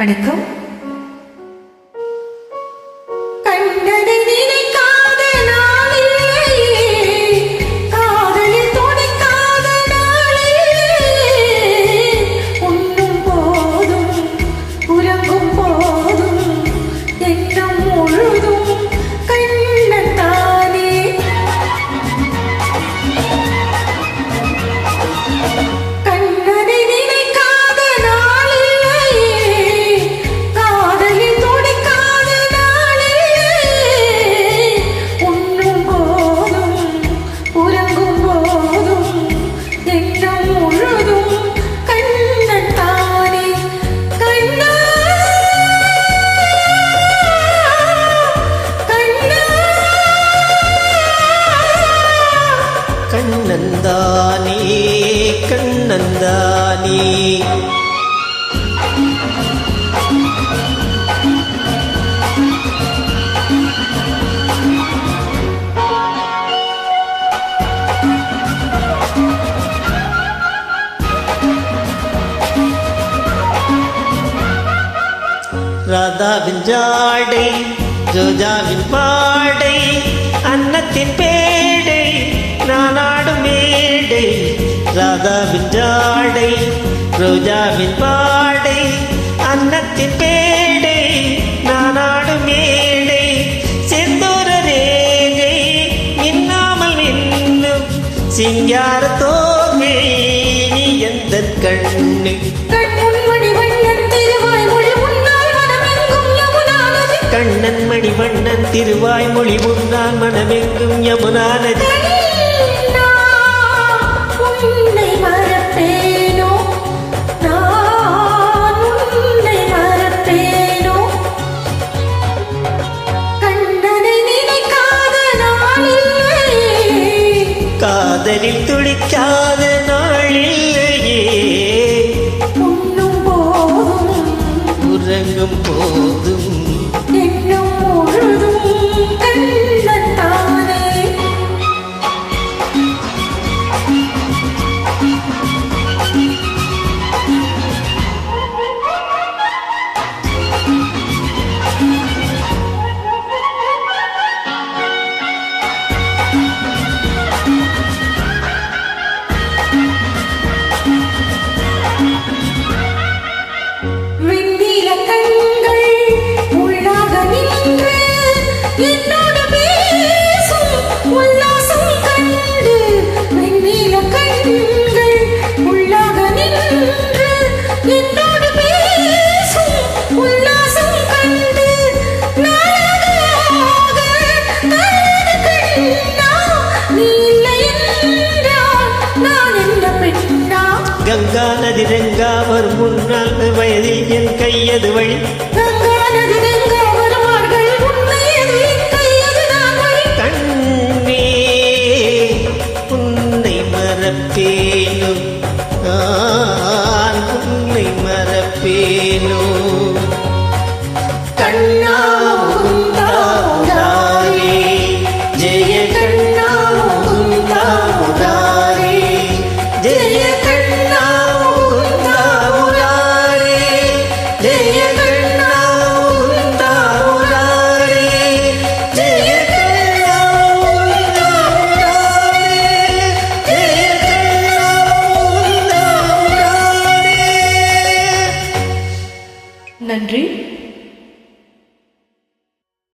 வணக்கம். கண்ணந்தானே கண்ணந்தானே ராதாவின் ஜாடை ரோஜாவின் பாடை அன்னத்தின் பேடை நானாடும் மேடை. ராதாவின் ஜாடை ரோஜாவின் பாடை அன்னத்தின் பேடை நானாடும் மேடை. செந்தூர ரேகை மின்னாமல் மின்னும் சிங்கார தோகை நீ எந்த கண்ணு. கண்ணன் மணிவண்ணன் திருவாய் மொழி முன்னால் மனமெங்கும் யமுனா நதி. காதலில் துடிக்காத நாளில்லையே உறங்கும் போதும் கங்கா நதி ரெங்கா வரும் முன்னால் வயதில் என் கையது வழி. கண்ணே உன்னை மறப்பேனோ நான் உன்னை மறப்பேனோ. கண்ணா ஜெய கண்ணா ஜெய நன்றி.